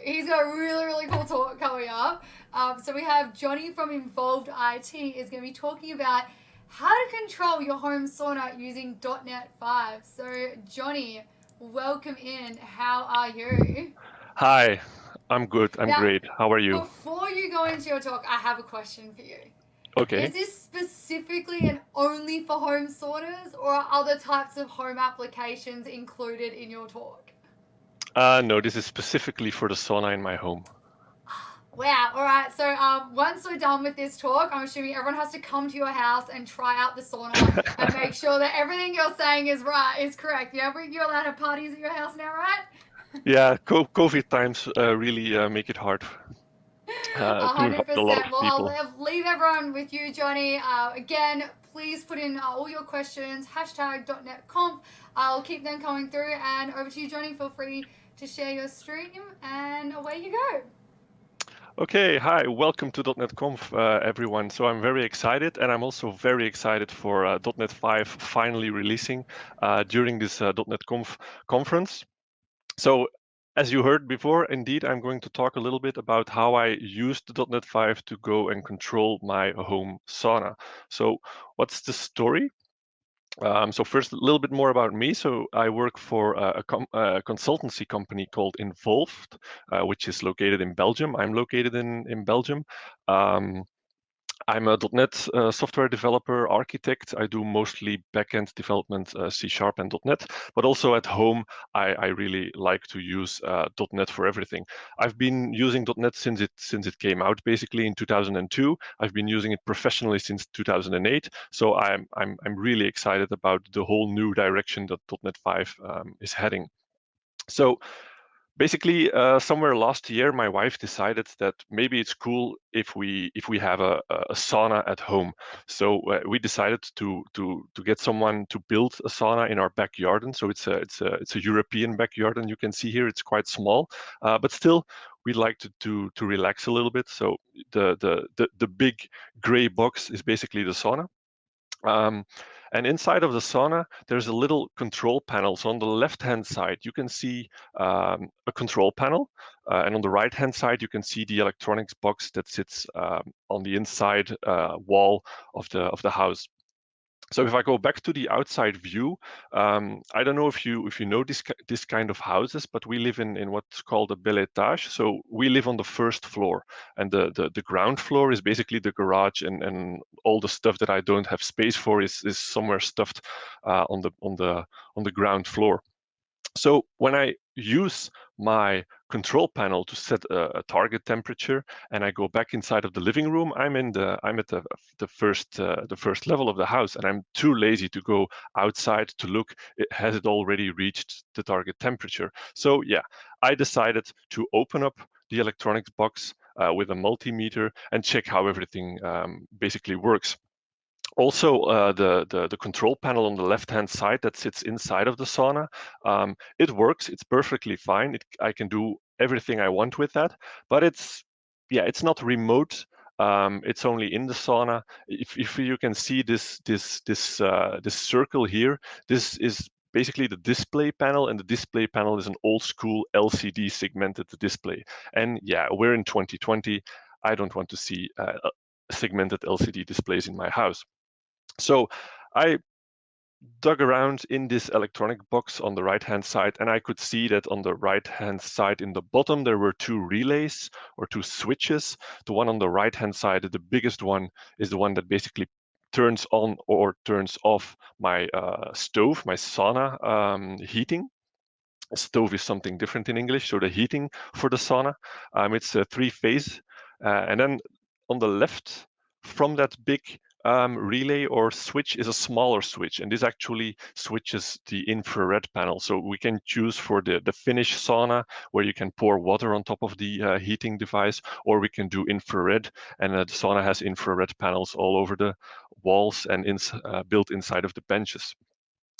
He's got a really, really cool talk coming up. So we have Johnny from Involved IT is going to be talking about how to control your home sauna using .NET 5. So Johnny, welcome in. How are you? Hi, I'm good. I'm Now, great. How are you? before you go into your talk, I have a question for you. Is Okay. this specifically and only for home saunas, or are other types of home applications included in your talk? No, this is specifically for the sauna in my home. Wow. All right. So once we're done with this talk, I'm assuming everyone has to come to your house and try out the sauna and make sure that everything you're saying is right, is correct. Yeah, you're allowed to have parties at your house now, right? Yeah, COVID times really make it hard A to hundred invite a lot percent. of Well, people. I'll leave everyone with you, Johnny. Again, please put in all your questions. #.NETConf. I'll keep them coming through. And over to you, Johnny. Feel free to share your stream, and away you go. Okay, hi, welcome to .NET Conf, everyone. So I'm very excited, and I'm also very excited for .NET 5 finally releasing during this .NET Conf conference. So as you heard before, indeed, I'm going to talk a little bit about how I used the .NET 5 to go and control my home sauna. So what's the story? So first, a little bit more about me. So I work for a consultancy company called Involved, which is located in Belgium. I'm located in Belgium. Um, I'm a .NET software developer, architect. I do mostly backend development, C# and .NET, but also at home, I really like to use .NET for everything. I've been using .NET since it came out, basically in 2002. I've been using it professionally since 2008. So I'm really excited about the whole new direction that .NET 5 is heading. So basically, somewhere last year, my wife decided that maybe it's cool if we have a sauna at home. So we decided to get someone to build a sauna in our backyard. And so it's a European backyard, and you can see here it's quite small, but still we like to relax a little bit. So the big gray box is basically the sauna. Um, and inside of the sauna, there's a little control panel. So on the left-hand side, you can see a control panel. And on the right-hand side, you can see the electronics box that sits on the inside wall of the house. So if I go back to the outside view, I don't know if you know this kind of houses, but we live in what's called a bel étage. So we live on the first floor, and the ground floor is basically the garage, and all the stuff that I don't have space for is somewhere stuffed on the ground floor. So when I use my control panel to set a target temperature, and I go back inside of the living room, I'm at the first level of the house, and I'm too lazy to go outside to look. Has it already reached the target temperature? So yeah, I decided to open up the electronics box with a multimeter and check how everything basically works. Also, the control panel on the left-hand side that sits inside of the sauna, it works. It's perfectly fine. I can do everything I want with that, but it's not remote. It's only in the sauna. If you can see this circle here, this is basically the display panel, and the display panel is an old school LCD segmented display. And yeah, we're in 2020. I don't want to see segmented LCD displays in my house. So I dug around in this electronic box on the right-hand side, and I could see that on the right-hand side in the bottom, there were two relays or two switches. The one on the right-hand side, the biggest one, is the one that basically turns on or turns off my stove, my sauna heating. A stove is something different in English, so the heating for the sauna. It's a three-phase. And then on the left, from that big relay or switch is a smaller switch, and this actually switches the infrared panel. So we can choose for the Finnish sauna, where you can pour water on top of the heating device, or we can do infrared, and the sauna has infrared panels all over the walls and built inside of the benches.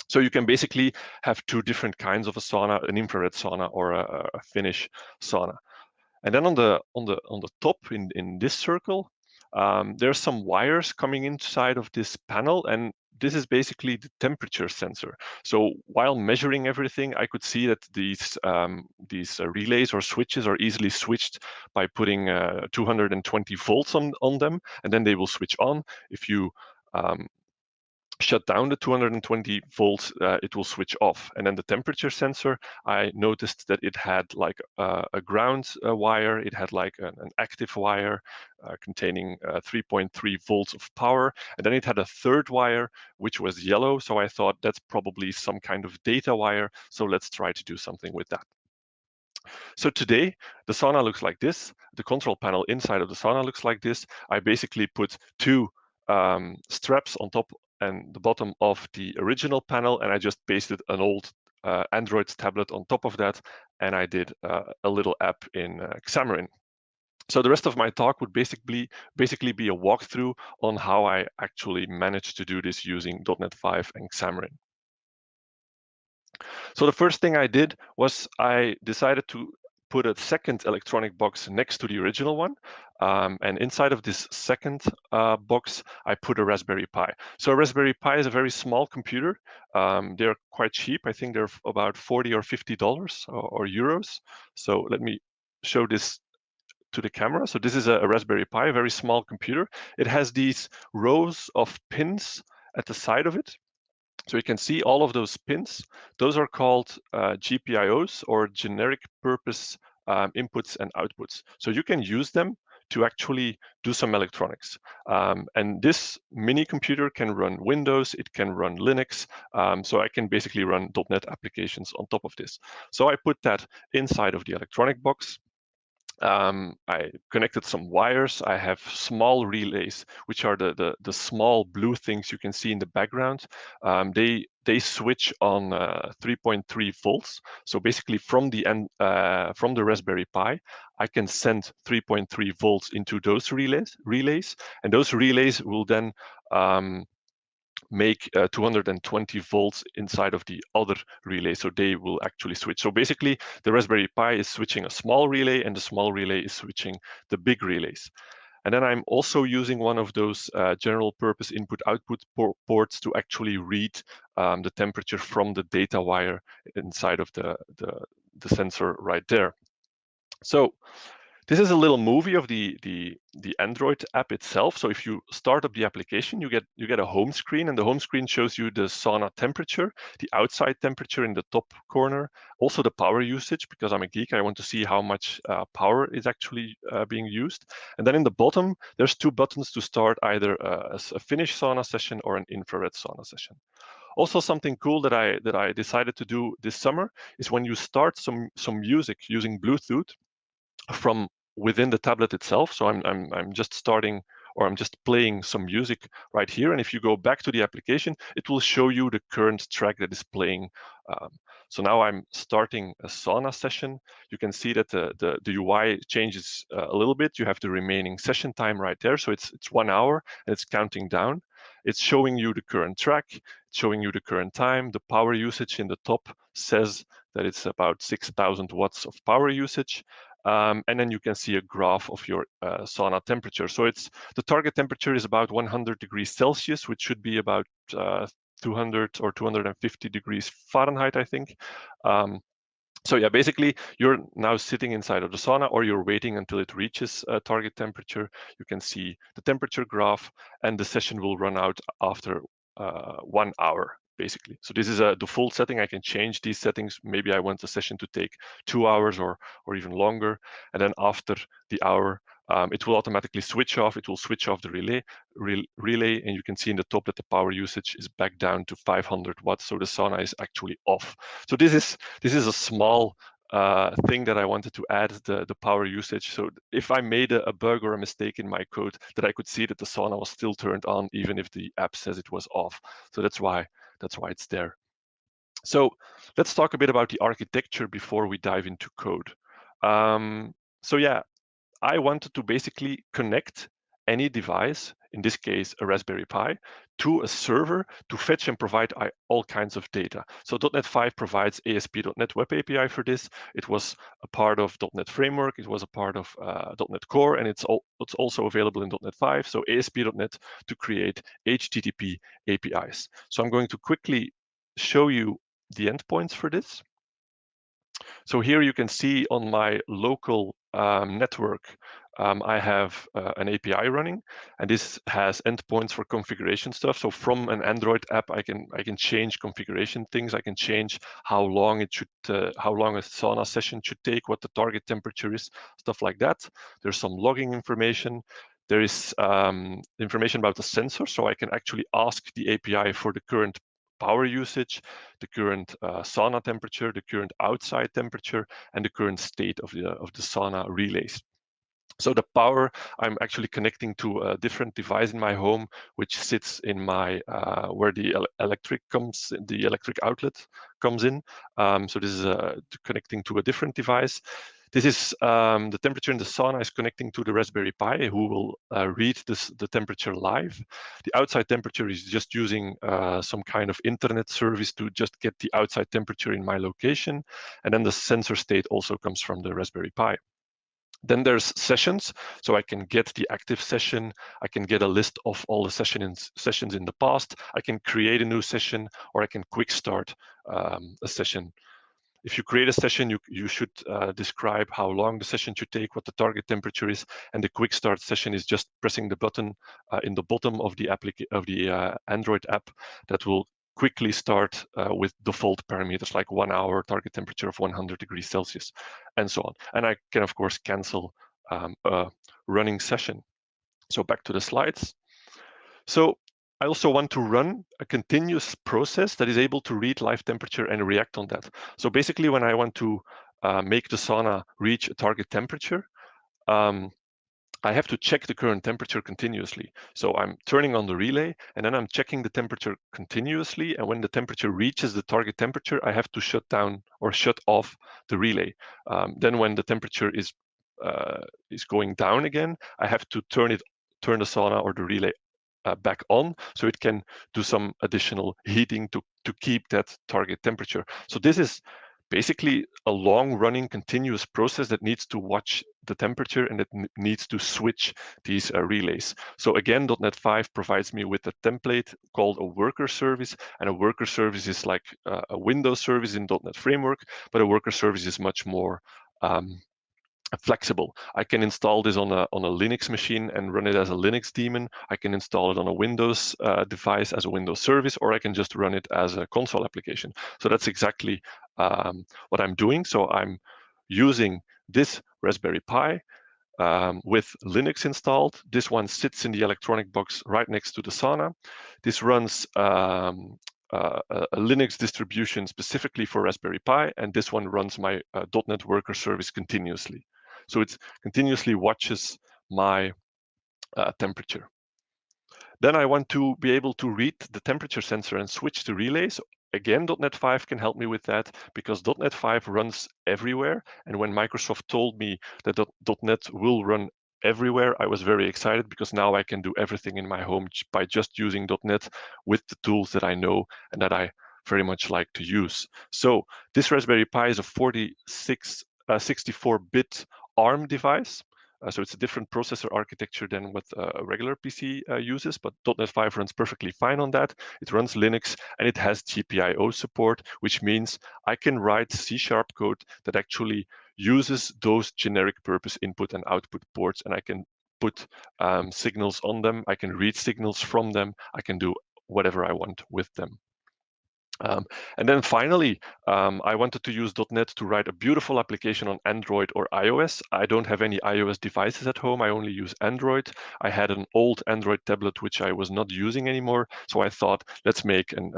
So you can basically have two different kinds of a sauna, an infrared sauna or a Finnish sauna. And then on the top in this circle, there's some wires coming inside of this panel, and this is basically the temperature sensor. So while measuring everything, I could see that these relays or switches are easily switched by putting 220 volts on them, and then they will switch on. If you shut down the 220 volts, it will switch off. And then the temperature sensor, I noticed that it had like a ground wire, it had like an active wire containing 3.3 volts of power, and then it had a third wire which was yellow. So I thought that's probably some kind of data wire. So let's try to do something with that. So today, the sauna looks like this. The control panel inside of the sauna looks like this. I basically put two straps on top and the bottom of the original panel, and I just pasted an old Android tablet on top of that, and I did a little app in Xamarin. So the rest of my talk would basically be a walkthrough on how I actually managed to do this using .NET 5 and Xamarin. So the first thing I did was I decided to put a second electronic box next to the original one. And inside of this second box, I put a Raspberry Pi. So a Raspberry Pi is a very small computer. They're quite cheap. I think they're about $40 or $50 or euros. So let me show this to the camera. So this is a Raspberry Pi, a very small computer. It has these rows of pins at the side of it. So you can see all of those pins. Those are called GPIOs, or generic purpose inputs and outputs. So you can use them to actually do some electronics. And this mini computer can run Windows, it can run Linux. So I can basically run .NET applications on top of this. So I put that inside of the electronic box. I connected some wires. I have small relays, which are the small blue things you can see in the background. They switch on 3.3 volts. So basically, from the Raspberry Pi, I can send 3.3 volts into those relays, and those relays will then make 220 volts inside of the other relay, so they will actually switch. So basically, the Raspberry Pi is switching a small relay, and the small relay is switching the big relays. And then I'm also using one of those general purpose input-output ports to actually read the temperature from the data wire inside of the sensor right there. So this is a little movie of the Android app itself. So if you start up the application, you get a home screen, and the home screen shows you the sauna temperature, the outside temperature in the top corner, also the power usage, because I'm a geek, I want to see how much power is actually being used. And then in the bottom, there's two buttons to start either a finished sauna session or an infrared sauna session. Also, something cool that I decided to do this summer is when you start some music using Bluetooth from within the tablet itself. So I'm just starting, or I'm just playing some music right here. And if you go back to the application, it will show you the current track that is playing. So now I'm starting a sauna session. You can see that the UI changes a little bit. You have the remaining session time right there. So it's 1 hour and it's counting down. It's showing you the current track, it's showing you the current time. The power usage in the top says that it's about 6,000 watts of power usage. And then you can see a graph of your sauna temperature. So the target temperature is about 100 degrees Celsius, which should be about 200 or 250 degrees Fahrenheit, I think. So yeah, basically, you're now sitting inside of the sauna, or you're waiting until it reaches target temperature. You can see the temperature graph, and the session will run out after 1 hour, basically. So this is the default setting. I can change these settings. Maybe I want the session to take 2 hours or even longer. And then after the hour, it will automatically switch off. It will switch off the relay, and you can see in the top that the power usage is back down to 500 watts. So the sauna is actually off. So this is a small thing that I wanted to add, the power usage. So if I made a bug or a mistake in my code, that I could see that the sauna was still turned on, even if the app says it was off. So that's why it's there. So let's talk a bit about the architecture before we dive into code. So yeah, I wanted to basically connect any device in this case a Raspberry Pi, to a server to fetch and provide all kinds of data. So .NET 5 provides ASP.NET Web API for this. It was a part of .NET Framework, it was a part of .NET Core, and it's also available in .NET 5, so ASP.NET to create HTTP APIs. So I'm going to quickly show you the endpoints for this. So here you can see on my local network, I have an API running, and this has endpoints for configuration stuff. So from an Android app, I can change configuration things. I can change how long it should, how long a sauna session should take, what the target temperature is, stuff like that. There's some logging information. There is information about the sensor, so I can actually ask the API for the current power usage, the current sauna temperature, the current outside temperature, and the current state of the sauna relays. So the power, I'm actually connecting to a different device in my home, which sits in my where the electric outlet comes in. So this is connecting to a different device. This is the temperature in the sauna is connecting to the Raspberry Pi, who will read the temperature live. The outside temperature is just using some kind of internet service to just get the outside temperature in my location. And then the sensor state also comes from the Raspberry Pi. Then there's sessions, so I can get the active session. I can get a list of all the sessions in the past. I can create a new session, or I can quick start a session. If you create a session, you should describe how long the session should take, what the target temperature is, and the quick start session is just pressing the button in the bottom of the Android app that will quickly start with default parameters like 1 hour, target temperature of 100 degrees Celsius, and so on. And I can, of course, cancel a running session. So back to the slides. So I also want to run a continuous process that is able to read live temperature and react on that. So basically, when I want to make the sauna reach a target temperature, I have to check the current temperature continuously. So I'm turning on the relay, and then I'm checking the temperature continuously. And when the temperature reaches the target temperature, I have to shut down or shut off the relay. Then when the temperature is going down again, I have to turn the sauna or the relay back on, so it can do some additional heating to keep that target temperature. So this is basically a long-running continuous process that needs to watch the temperature and it needs to switch these relays. So again, .NET 5 provides me with a template called a worker service, and a worker service is like a Windows service in .NET Framework, but a worker service is much more flexible. I can install this on a Linux machine and run it as a Linux daemon. I can install it on a Windows device as a Windows service, or I can just run it as a console application. So that's exactly what I'm doing. So I'm using this Raspberry Pi with Linux installed. This one sits in the electronic box right next to the sauna. This runs a Linux distribution specifically for Raspberry Pi, and this one runs my .NET Worker service continuously. So it continuously watches my temperature. Then I want to be able to read the temperature sensor and switch to relays. Again, .NET 5 can help me with that because .NET 5 runs everywhere. And when Microsoft told me that .NET will run everywhere, I was very excited because now I can do everything in my home by just using .NET with the tools that I know and that I very much like to use. So this Raspberry Pi is a 64-bit ARM device. So it's a different processor architecture than what a regular PC uses, but .NET 5 runs perfectly fine on that. It runs Linux and it has GPIO support, which means I can write C# code that actually uses those generic purpose input and output ports, and I can put signals on them. I can read signals from them. I can do whatever I want with them. And then finally, I wanted to use .NET to write a beautiful application on Android or iOS. I don't have any iOS devices at home. I only use Android. I had an old Android tablet, which I was not using anymore. So I thought, let's make an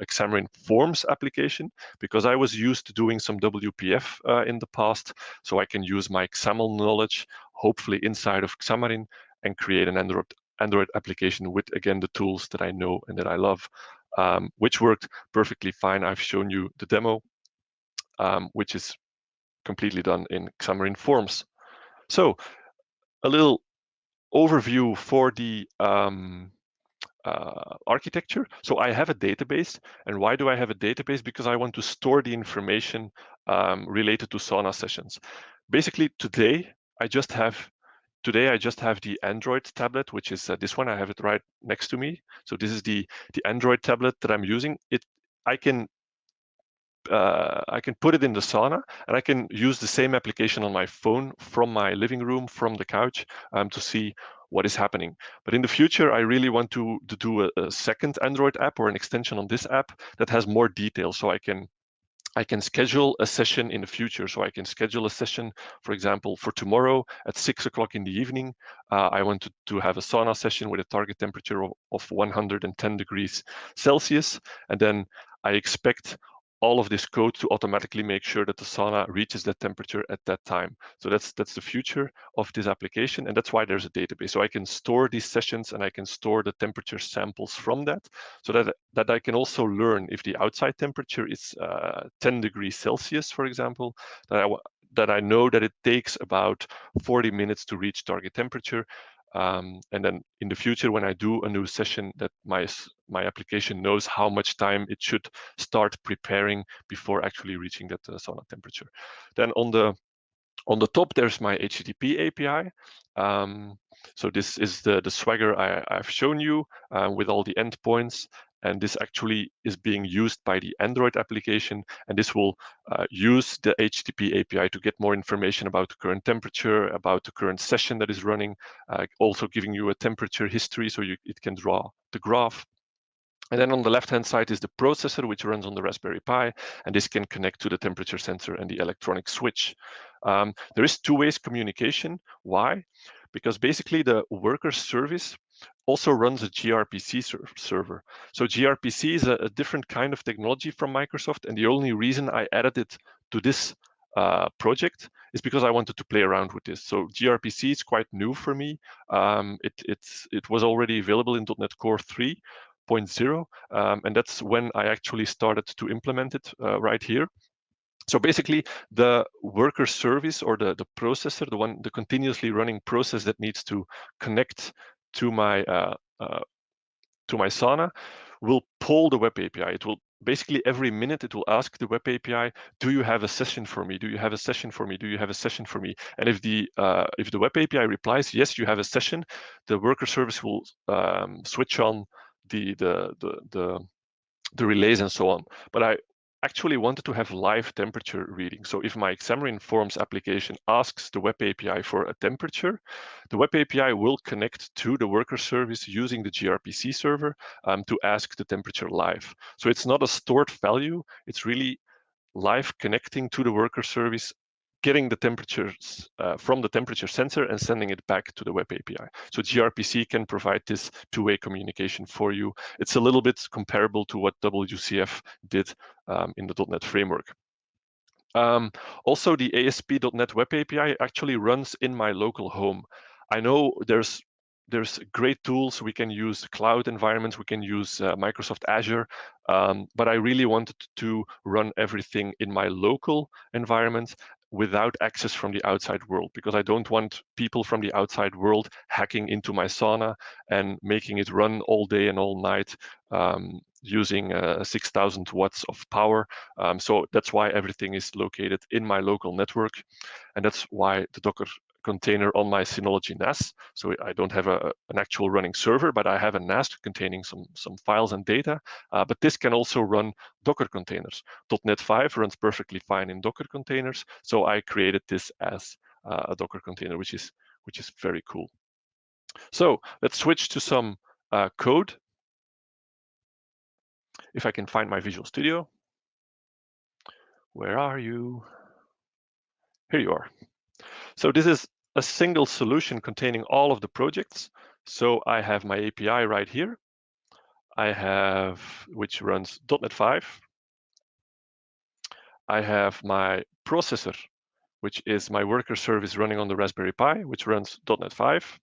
Xamarin Forms application because I was used to doing some WPF in the past. So I can use my XAML knowledge, hopefully inside of Xamarin, and create an Android application with, again, the tools that I know and that I love. Which worked perfectly fine. I've shown you the demo, which is completely done in Xamarin Forms. So a little overview for the architecture. So I have a database. And why do I have a database? Because I want to store the information related to sauna sessions. Basically, today I just have the Android tablet, which is this one. I have it right next to me. So this is the Android tablet that I'm using. I can put it in the sauna, and I can use the same application on my phone from my living room, from the couch, to see what is happening. But in the future, I really want to do a second Android app or an extension on this app that has more details, so I can schedule a session in the future. So I can schedule a session, for example, for tomorrow at 6 o'clock in the evening. I want to have a sauna session with a target temperature of 110 degrees Celsius. And then I expect all of this code to automatically make sure that the sauna reaches that temperature at that time. So that's the future of this application, and that's why there's a database. So I can store these sessions and I can store the temperature samples from that, so that I can also learn if the outside temperature is 10 degrees Celsius, for example, that I know that it takes about 40 minutes to reach target temperature. And then in the future, when I do a new session, that my application knows how much time it should start preparing before actually reaching that sauna temperature. Then on the top, there's my HTTP API. So this is the Swagger I've shown you with all the endpoints. And this actually is being used by the Android application. And this will use the HTTP API to get more information about the current temperature, about the current session that is running, also giving you a temperature history so it can draw the graph. And then on the left-hand side is the processor, which runs on the Raspberry Pi, and this can connect to the temperature sensor and the electronic switch. There is two-way communication. Why? Because basically the worker service also runs a gRPC server. So gRPC is a different kind of technology from Microsoft, and the only reason I added it to this project is because I wanted to play around with this. So gRPC is quite new for me. It was already available in .NET Core 3.0, and that's when I actually started to implement it right here. So basically, the worker service or the processor, the continuously running process that needs to connect to my Sauna, will pull the web API. It will basically every minute it will ask the web API, "Do you have a session for me? Do you have a session for me? Do you have a session for me?" And if the web API replies, "Yes, you have a session," the worker service will switch on the relays and so on. But I actually wanted to have live temperature reading. So if my Xamarin Forms application asks the web API for a temperature, the web API will connect to the worker service using the gRPC server to ask the temperature live. So it's not a stored value, it's really live connecting to the worker service, getting the temperatures from the temperature sensor and sending it back to the web API. So gRPC can provide this two-way communication for you. It's a little bit comparable to what WCF did in the .NET framework. Also, the ASP.NET Web API actually runs in my local home. I know there's great tools. We can use cloud environments. We can use Microsoft Azure, but I really wanted to run everything in my local environment without access from the outside world, because I don't want people from the outside world hacking into my sauna and making it run all day and all night using 6,000 watts of power. So that's why everything is located in my local network. And that's why the Docker container on my Synology NAS. So I don't have an actual running server, but I have a NAS containing some files and data. But this can also run Docker containers. .NET 5 runs perfectly fine in Docker containers. So I created this as a Docker container, which is very cool. So let's switch to some code. If I can find my Visual Studio. Where are you? Here you are. So this is a single solution containing all of the projects. So I have my API right here. I have, which runs .NET 5. I have my processor, which is my worker service running on the Raspberry Pi, which runs .NET 5.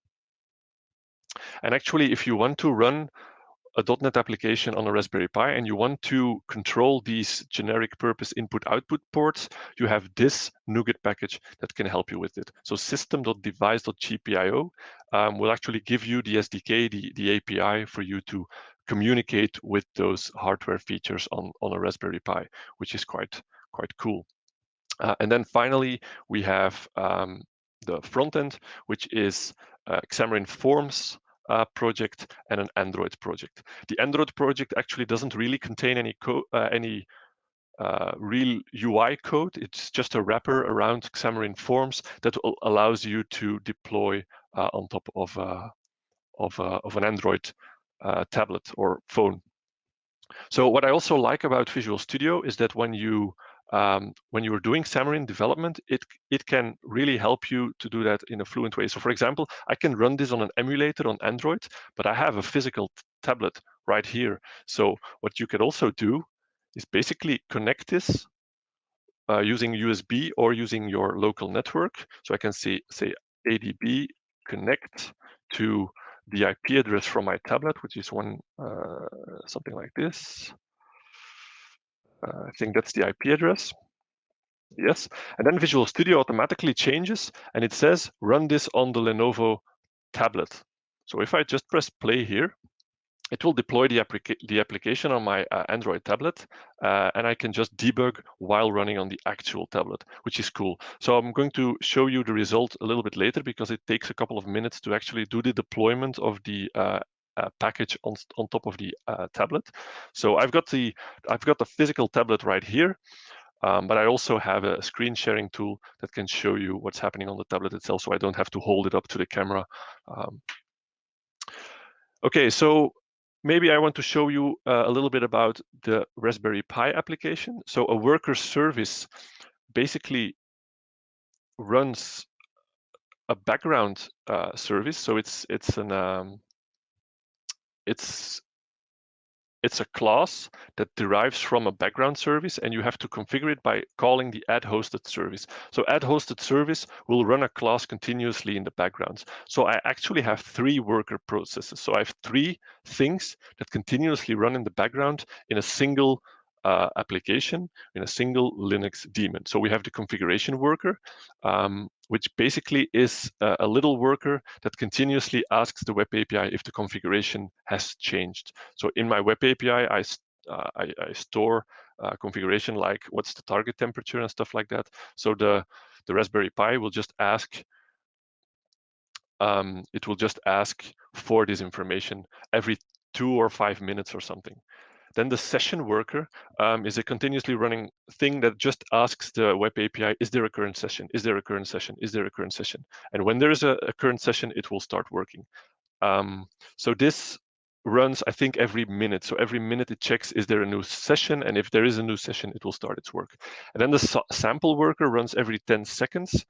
And actually, if you want to run a .NET application on a Raspberry Pi and you want to control these generic purpose input-output ports, you have this NuGet package that can help you with it. So system.device.gpio will actually give you the SDK, the API for you to communicate with those hardware features on a Raspberry Pi, which is quite cool. And then finally, we have the front end, which is Xamarin Forms project and an Android project. The Android project actually doesn't really contain any real UI code. It's just a wrapper around Xamarin Forms that allows you to deploy on top of an Android tablet or phone. So what I also like about Visual Studio is that when you're doing Xamarin development, it can really help you to do that in a fluent way. So for example, I can run this on an emulator on Android, but I have a physical tablet right here. So what you can also do is basically connect this using USB or using your local network. So I can say ADB connect to the IP address from my tablet, which is something like this. I think that's the IP address. Yes, and then Visual Studio automatically changes and it says run this on the Lenovo tablet. So if I just press play here, it will deploy the application on my Android tablet, and I can just debug while running on the actual tablet, which is cool. So I'm going to show you the result a little bit later because it takes a couple of minutes to actually do the deployment of the package on top of the tablet. So I've got the physical tablet right here, but I also have a screen sharing tool that can show you what's happening on the tablet itself, so I don't have to hold it up to the camera. Okay, so maybe I want to show you a little bit about the Raspberry Pi application. So a worker service basically runs a background service. So it's a class that derives from a background service, and you have to configure it by calling the add hosted service. So add hosted service will run a class continuously in the background. So I actually have 3 worker processes. So I have 3 things that continuously run in the background in a single application, in a single Linux daemon. So we have the configuration worker, which basically is a little worker that continuously asks the web API if the configuration has changed. So in my web API, I store configuration like what's the target temperature and stuff like that. So the Raspberry Pi will just ask for this information every 2 or 5 minutes or something. Then the session worker is a continuously running thing that just asks the web API, is there a current session? Is there a current session? Is there a current session? And when there is a current session, it will start working. So this runs, I think, every minute. So every minute it checks, is there a new session? And if there is a new session, it will start its work. And then the sample worker runs every 10 seconds.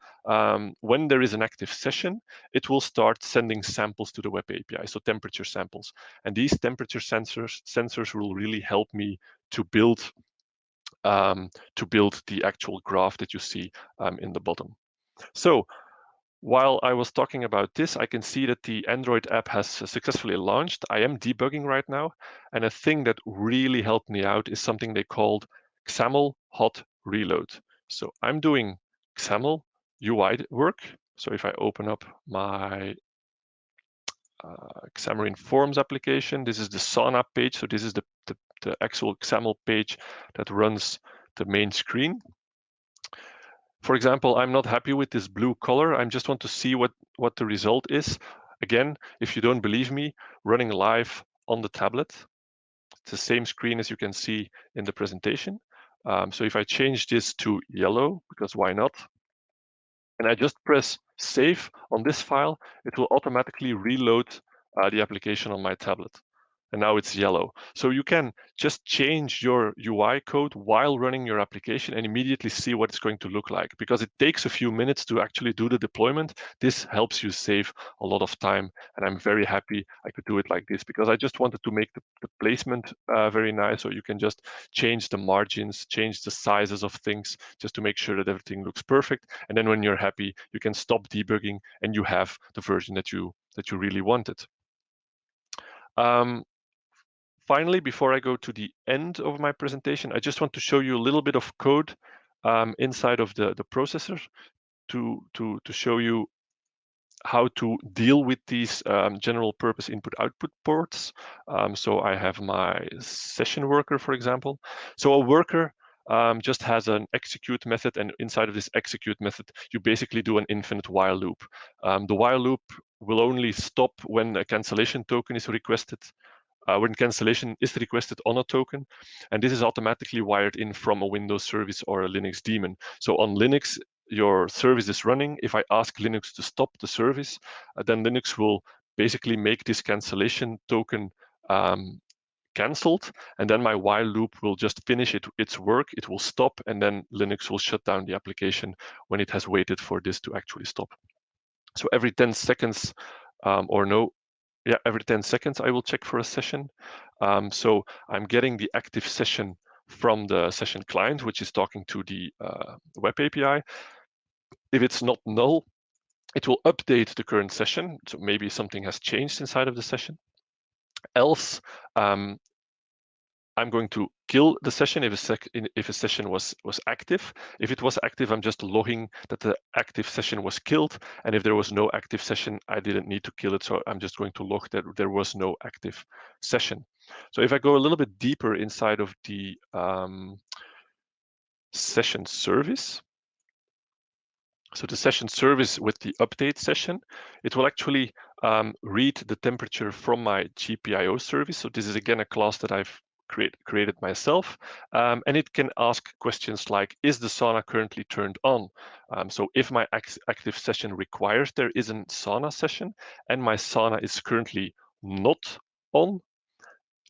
When there is an active session, it will start sending samples to the web API, so temperature samples. And these temperature sensors will really help me to build the actual graph that you see in the bottom. So while I was talking about this, I can see that the Android app has successfully launched. I am debugging right now. And a thing that really helped me out is something they called XAML hot reload. So I'm doing XAML UI work. So if I open up my Xamarin Forms application, this is the Sauna page. So this is the actual XAML page that runs the main screen. For example, I'm not happy with this blue color. I just want to see what the result is. Again, if you don't believe me, running live on the tablet. It's the same screen as you can see in the presentation. So if I change this to yellow, because why not? And I just press save on this file, it will automatically reload the application on my tablet. And now it's yellow. So you can just change your UI code while running your application and immediately see what it's going to look like. Because it takes a few minutes to actually do the deployment, this helps you save a lot of time. And I'm very happy I could do it like this because I just wanted to make the placement very nice. So you can just change the margins, change the sizes of things, just to make sure that everything looks perfect. And then when you're happy, you can stop debugging and you have the version that you really wanted. finally, before I go to the end of my presentation, I just want to show you a little bit of code inside of the processor to show you how to deal with these general purpose input-output ports. So I have my session worker, for example. So a worker just has an execute method, and inside of this execute method, you basically do an infinite while loop. The while loop will only stop when a cancellation token is requested. When cancellation is requested on a token, and this is automatically wired in from a Windows service or a Linux daemon. So on Linux, your service is running. If I ask Linux to stop the service, then Linux will basically make this cancellation token cancelled, and then my while loop will just finish its work. It will stop, and then Linux will shut down the application when it has waited for this to actually stop. So every 10 seconds, every 10 seconds, I will check for a session. So I'm getting the active session from the session client, which is talking to the web API. If it's not null, it will update the current session. So maybe something has changed inside of the session. Else, I'm going to kill the session if a session was active. If it was active, I'm just logging that the active session was killed. And if there was no active session, I didn't need to kill it. So I'm just going to log that there was no active session. So if I go a little bit deeper inside of the session service, so the session service with the update session, it will actually read the temperature from my Gpio service. So this is again a class that I've created myself, and it can ask questions like, is the sauna currently turned on? So if my active session requires there is a sauna session and my sauna is currently not on,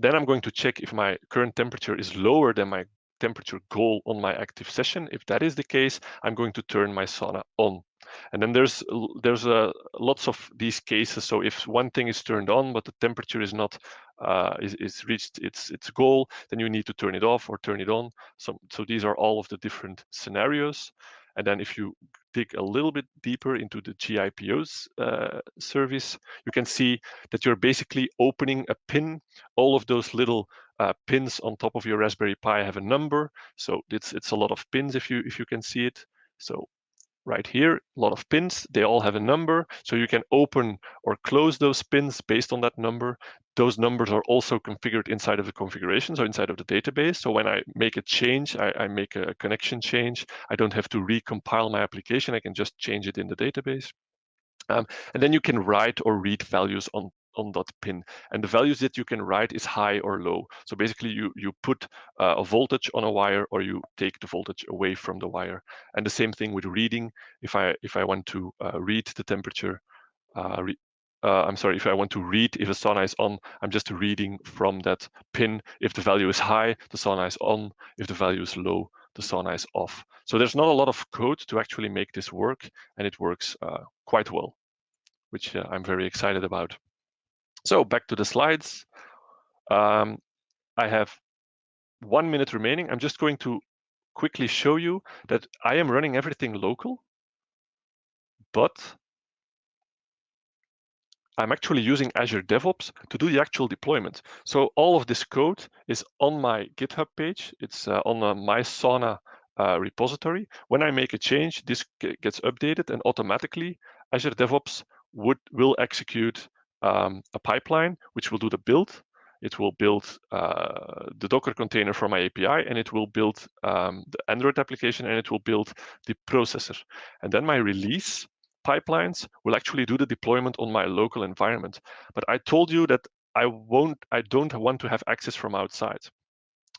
then I'm going to check if my current temperature is lower than my temperature goal on my active session. If that is the case, I'm going to turn my sauna on. And then there's lots of these cases. So if one thing is turned on, but the temperature is not is reached its goal, then you need to turn it off or turn it on. So these are all of the different scenarios. And then if you dig a little bit deeper into the gRPC's service, you can see that you're basically opening a pin. All of those little pins on top of your Raspberry Pi have a number. So it's a lot of pins if you can see it. So right here, a lot of pins, they all have a number. So you can open or close those pins based on that number. Those numbers are also configured inside of the configuration, so inside of the database. So when I make a change, I make a connection change, I don't have to recompile my application. I can just change it in the database. And then you can write or read values on that pin, and the values that you can write is high or low. So basically you put a voltage on a wire, or you take the voltage away from the wire. And the same thing with reading. If I want to read the temperature, if I want to read if a sauna is on, I'm just reading from that pin. If the value is high, the sauna is on. If the value is low, the sauna is off. So there's not a lot of code to actually make this work, and it works quite well, which I'm very excited about. So back to the slides. I have 1 minute remaining. I'm just going to quickly show you that I am running everything local, but I'm actually using Azure DevOps to do the actual deployment. So all of this code is on my GitHub page. It's on my Sauna repository. When I make a change, this gets updated, and automatically Azure DevOps will execute a pipeline which will do the build. It will build the Docker container for my API, and it will build the Android application, and it will build the processor. And then my release pipelines will actually do the deployment on my local environment. But I told you that I don't want to have access from outside.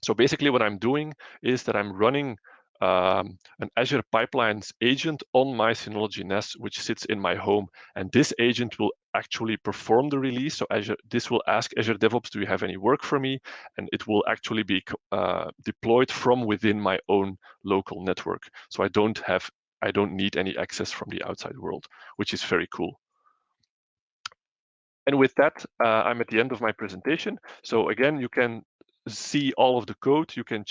So basically what I'm doing is that I'm running an Azure Pipelines agent on my Synology NAS, which sits in my home. And this agent will actually perform the release. So this will ask Azure DevOps, do you have any work for me? And it will actually be deployed from within my own local network. So I don't need any access from the outside world, which is very cool. And with that, I'm at the end of my presentation. So again, you can see all of the code. You can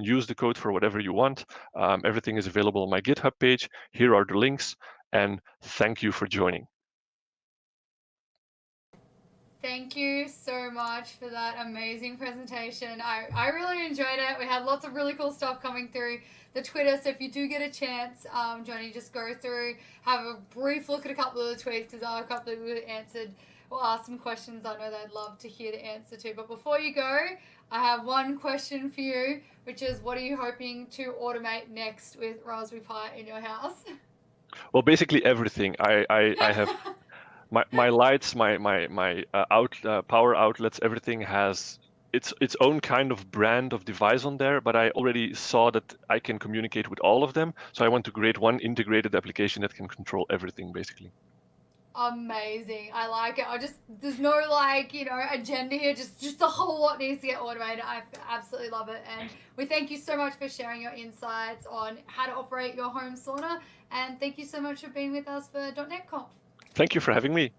use the code for whatever you want. Everything is available on my GitHub page. Here are the links, and thank you for joining. Thank you so much for that amazing presentation. I really enjoyed it. We had lots of really cool stuff coming through the Twitter. So if you do get a chance, Johnny, just go through, have a brief look at a couple of the tweets because I have a couple of people who answered or asked some questions I know they'd love to hear the answer to. But before you go, I have one question for you, which is what are you hoping to automate next with Raspberry Pi in your house? Well, basically everything. I have my lights, my power outlets, everything has its own kind of brand of device on there, but I already saw that I can communicate with all of them. So I want to create one integrated application that can control everything, basically. Amazing. I like it. There's no like, agenda here. Just a whole lot needs to get automated. I absolutely love it. And we thank you so much for sharing your insights on how to operate your home sauna. And thank you so much for being with us for .NET Conf. Thank you for having me.